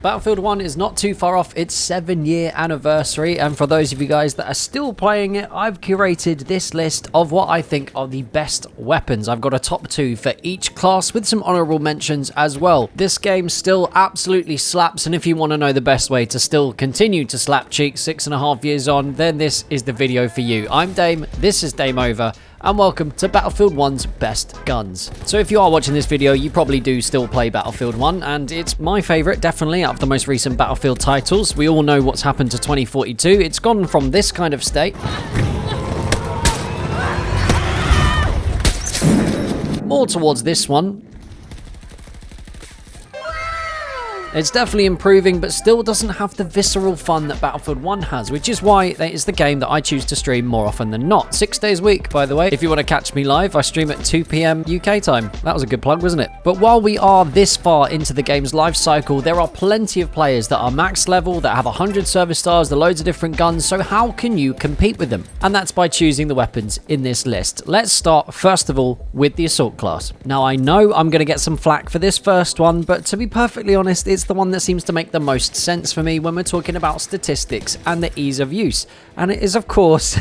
Battlefield 1 is not too far off its 7-year anniversary, and for those of you guys that are still playing it, I've curated this list of what I think are the best weapons. I've got a top 2 for each class with some honourable mentions as well. This game still absolutely slaps, and if you want to know the best way to still continue to slap cheeks 6.5 years on, then this is the video for you. I'm Dame, this is DameOver, and welcome to Battlefield 1's best guns. So if you are watching this video, you probably do still play Battlefield 1, and it's my favourite, definitely, out of the most recent Battlefield titles. We all know what's happened to 2042. It's gone from this kind of state more towards this one. It's definitely improving, but still doesn't have the visceral fun that Battlefield 1 has, which is why it's the game that I choose to stream more often than not. 6 days a week, by the way. If you want to catch me live, I stream at 2 PM UK time. That was a good plug, wasn't it? But while we are this far into the game's life cycle, there are plenty of players that are max level, that have 100 service stars, the loads of different guns, so how can you compete with them? And that's by choosing the weapons in this list. Let's start, first of all, with the Assault class. Now, I know I'm going to get some flack for this first one, but to be perfectly honest, it's the one that seems to make the most sense for me when we're talking about statistics and the ease of use. And it is, of course,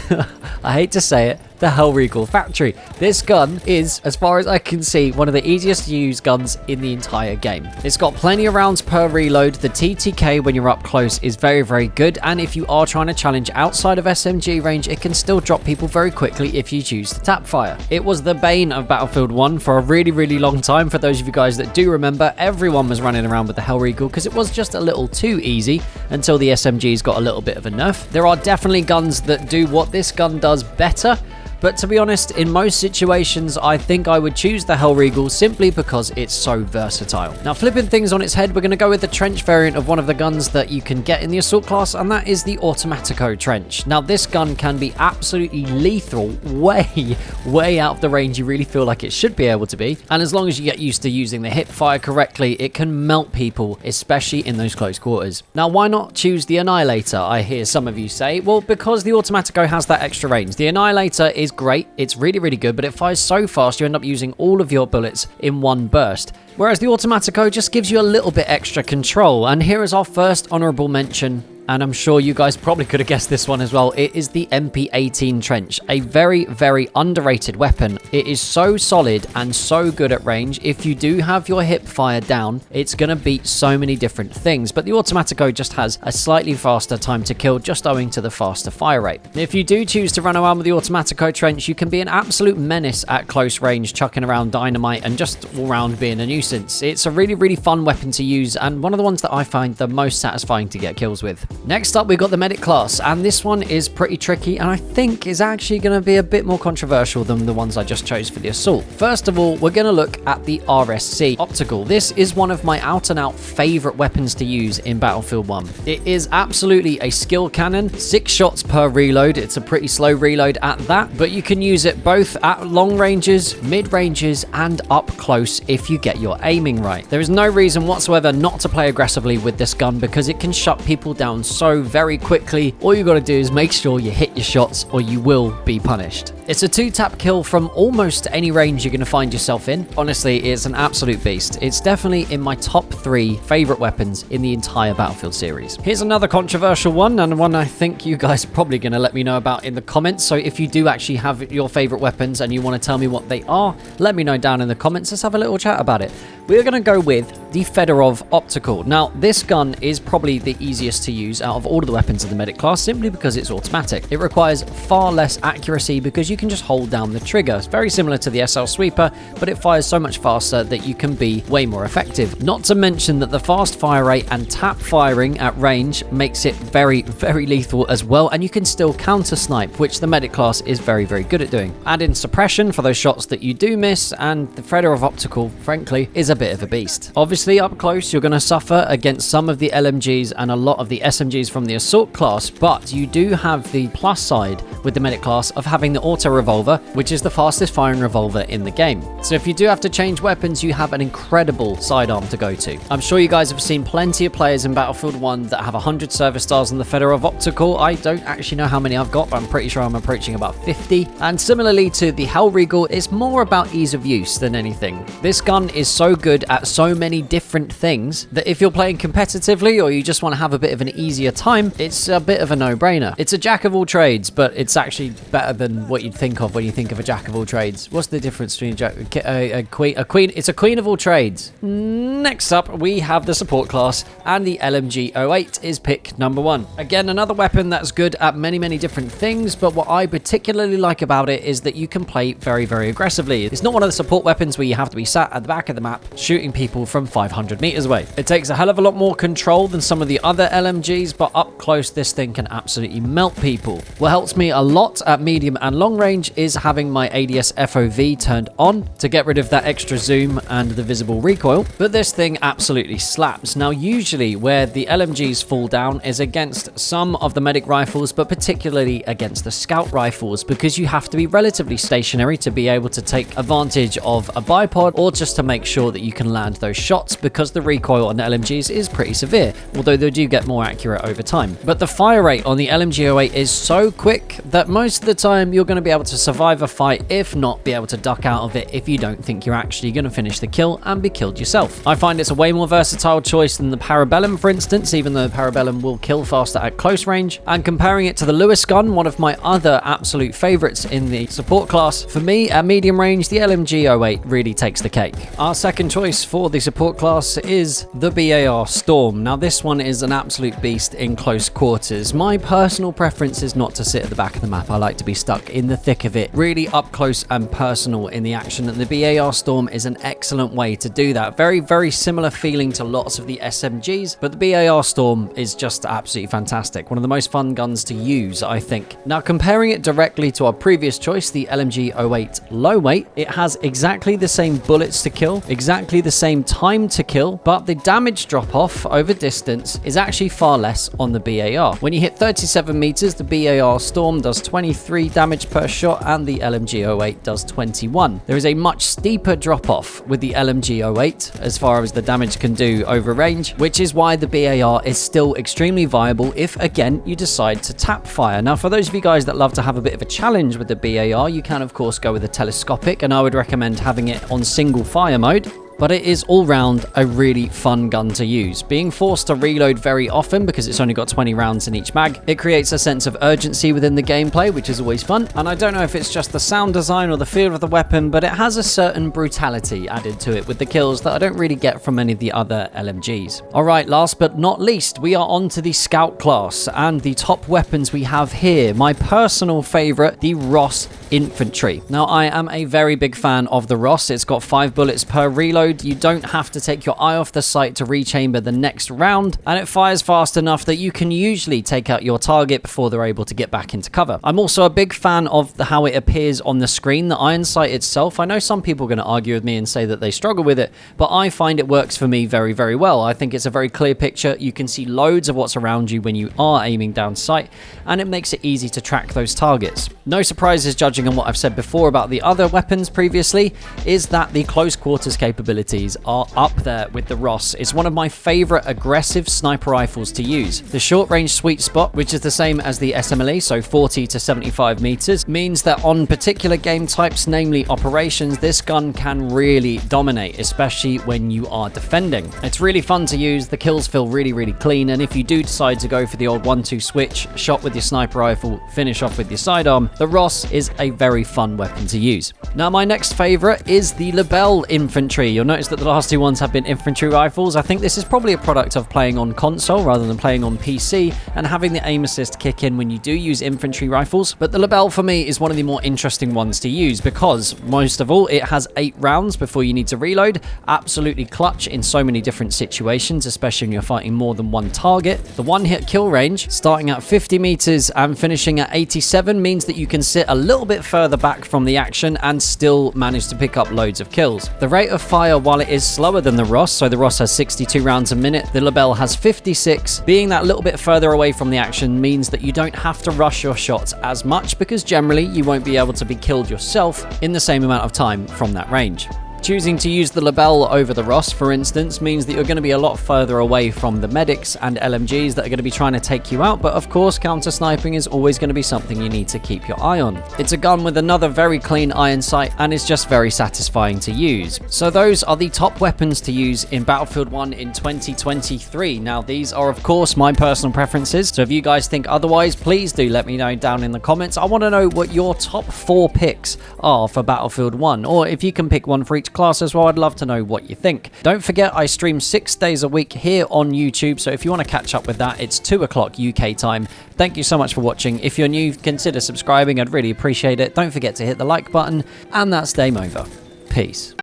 I hate to say it, the Hellregal Factory. This gun is, as far as I can see, one of the easiest to use guns in the entire game. It's got plenty of rounds per reload. The TTK when you're up close is very, very good. And if you are trying to challenge outside of SMG range, it can still drop people very quickly if you choose to tap fire. It was the bane of Battlefield 1 for a really, really long time. For those of you guys that do remember, everyone was running around with the Hellregal because it was just a little too easy until the SMGs got a little bit of a nerf. There are definitely guns that do what this gun does better, but to be honest, in most situations, I think I would choose the Hellregal simply because it's so versatile. Now, flipping things on its head, we're going to go with the trench variant of one of the guns that you can get in the Assault class, and that is the Automatico Trench. Now, this gun can be absolutely lethal, way out of the range you really feel like it should be able to be, and as long as you get used to using the hip fire correctly, it can melt people, especially in those close quarters. Now, why not choose the Annihilator, I hear some of you say? Well, because the Automatico has that extra range. The Annihilator is great, it's really, really good, but it fires so fast you end up using all of your bullets in one burst. Whereas the Automatico just gives you a little bit extra control. And here is our first honourable mention, and I'm sure you guys probably could have guessed this one as well. It is the MP18 Trench, a very, very underrated weapon. It is so solid and so good at range. If you do have your hip fire down, it's going to beat so many different things, but the Automatico just has a slightly faster time to kill just owing to the faster fire rate. If you do choose to run around with the Automatico Trench, you can be an absolute menace at close range, chucking around dynamite and just all round being a nuisance. It's a really, really fun weapon to use, and one of the ones that I find the most satisfying to get kills with. Next up, we've got the Medic class, and this one is pretty tricky, and I think is actually going to be a bit more controversial than the ones I just chose for the Assault. First of all, we're going to look at the RSC Optical. This is one of my out-and-out favourite weapons to use in Battlefield 1. It is absolutely a skill cannon, 6 shots per reload. It's a pretty slow reload at that, but you can use it both at long ranges, mid ranges, and up close if you get your aiming right. There is no reason whatsoever not to play aggressively with this gun because it can shut people down so very quickly. All you got to do is make sure you hit your shots or you will be punished. It's a 2-tap kill from almost any range you're going to find yourself in. Honestly, it's an absolute beast. It's definitely in my top 3 favourite weapons in the entire Battlefield series. Here's another controversial one, and one I think you guys are probably going to let me know about in the comments. So if you do actually have your favourite weapons and you want to tell me what they are, let me know down in the comments. Let's have a little chat about it. We're going to go with the Fedorov Optical. Now, this gun is probably the easiest to use out of all of the weapons in the Medic class simply because it's automatic. It requires far less accuracy because you can just hold down the trigger. It's very similar to the SL Sweeper, but it fires so much faster that you can be way more effective. Not to mention that the fast fire rate and tap firing at range makes it very, very lethal as well, and you can still counter snipe, which the Medic class is very, very good at doing. Add in suppression for those shots that you do miss, and the Fedorov Optical, frankly, is a bit of a beast. Obviously, up close, you're going to suffer against some of the LMGs and a lot of the SMG LMGs from the assault class, but you do have the plus side with the medic class of having the auto revolver, which is the fastest firing revolver in the game. So if you do have to change weapons, you have an incredible sidearm to go to. I'm sure you guys have seen plenty of players in Battlefield 1 that have 100 service stars on the Feather of Optical. I don't actually know how many I've got, but I'm pretty sure I'm approaching about 50. And similarly to the Hell Regal, it's more about ease of use than anything. This gun is so good at so many different things that if you're playing competitively or you just want to have a bit of an easier time, it's a bit of a no-brainer. It's a jack of all trades, but it's actually better than what you'd think of when you think of a jack of all trades. What's the difference between a queen? It's a queen of all trades. Next up, we have the support class, and the LMG08 is pick number 1. Again, another weapon that's good at many different things, but what I particularly like about it is that you can play very aggressively. It's not one of the support weapons where you have to be sat at the back of the map shooting people from 500 meters away. It takes a hell of a lot more control than some of the other LMGs, but up close this thing can absolutely melt people. What helps me a lot at medium and long range is having my ADS FOV turned on to get rid of that extra zoom and the visible recoil, but this thing absolutely slaps. Now usually where the LMGs fall down is against some of the medic rifles, but particularly against the scout rifles, because you have to be relatively stationary to be able to take advantage of a bipod or just to make sure that you can land those shots, because the recoil on the LMGs is pretty severe, although they do get more accurate over time. But the fire rate on the LMG08 is so quick that most of the time you're going to be able to survive a fight, if not be able to duck out of it if you don't think you're actually going to finish the kill and be killed yourself. I find it's a way more versatile choice than the Parabellum, for instance, even though the Parabellum will kill faster at close range. And comparing it to the Lewis gun, one of my other absolute favorites in the support class, for me at medium range, the LMG08 really takes the cake. Our second choice for the support class is the BAR Storm. Now this one is an absolute beast in close quarters. My personal preference is not to sit at the back of the map. I like to be stuck in the thick of it, really up close and personal in the action, and the BAR Storm is an excellent way to do that. Very similar feeling to lots of the SMGs, but the BAR Storm is just absolutely fantastic. One of the most fun guns to use, I think. Now comparing it directly to our previous choice, the LMG08 low weight, it has exactly the same bullets to kill, exactly the same time to kill, but the damage drop off over distance is actually far less on the BAR. When you hit 37 meters, the BAR Storm does 23 damage per shot and the LMG08 does 21. There is a much steeper drop off with the LMG08 as far as the damage can do over range, which is why the BAR is still extremely viable if, again, you decide to tap fire. Now, for those of you guys that love to have a bit of a challenge with the BAR, you can, of course, go with a telescopic, and I would recommend having it on single fire mode. But it is all round a really fun gun to use. Being forced to reload very often because it's only got 20 rounds in each mag, it creates a sense of urgency within the gameplay, which is always fun. And I don't know if it's just the sound design or the feel of the weapon, but it has a certain brutality added to it with the kills that I don't really get from any of the other LMGs. Alright, last but not least, we are on to the Scout class, and the top weapons we have here. My personal favourite, the Ross Infantry. Now, I am a very big fan of the Ross. It's got 5 bullets per reload. You don't have to take your eye off the sight to rechamber the next round, and it fires fast enough that you can usually take out your target before they're able to get back into cover. I'm also a big fan of how it appears on the screen, the iron sight itself. I know some people are going to argue with me and say that they struggle with it, but I find it works for me very well. I think it's a very clear picture. You can see loads of what's around you when you are aiming down sight, and it makes it easy to track those targets. No surprises judging on what I've said before about the other weapons previously, is that the close quarters capabilities are up there with the Ross. It's one of my favorite aggressive sniper rifles to use. The short range sweet spot, which is the same as the SMLE, so 40 to 75 meters, means that on particular game types, namely operations, this gun can really dominate, especially when you are defending. It's really fun to use, the kills feel really clean, and if you do decide to go for the old 1-2 switch, shot with your sniper rifle, finish off with your sidearm, the Ross is a very fun weapon to use. Now, my next favorite is the Lebel Infantry. You'll notice that the last two ones have been infantry rifles. I think this is probably a product of playing on console rather than playing on PC and having the aim assist kick in when you do use infantry rifles. But the Lebel for me is one of the more interesting ones to use because, most of all, it has 8 rounds before you need to reload. Absolutely clutch in so many different situations, especially when you're fighting more than one target. The one-hit kill range, starting at 50 meters and finishing at 87, means that you can sit a little bit further back from the action and still manage to pick up loads of kills. The rate of fire while it is slower than the Ross, so the Ross has 62 rounds a minute, the Lebel has 56. Being that little bit further away from the action means that you don't have to rush your shots as much, because generally you won't be able to be killed yourself in the same amount of time from that range. Choosing to use the Lebel over the Ross, for instance, means that you're going to be a lot further away from the medics and LMGs that are going to be trying to take you out, but of course counter-sniping is always going to be something you need to keep your eye on. It's a gun with another very clean iron sight and is just very satisfying to use. So those are the top weapons to use in Battlefield 1 in 2023. Now these are of course my personal preferences, so if you guys think otherwise, please do let me know down in the comments. I want to know what your top 4 picks are for Battlefield 1, or if you can pick one for each class as well, I'd love to know what you think. Don't forget, I stream 6 days a week here on YouTube, so if you want to catch up with that, it's 2 o'clock UK time. Thank you so much for watching. If you're new, consider subscribing, I'd really appreciate it. Don't forget to hit the like button, and that's DameOver. Peace.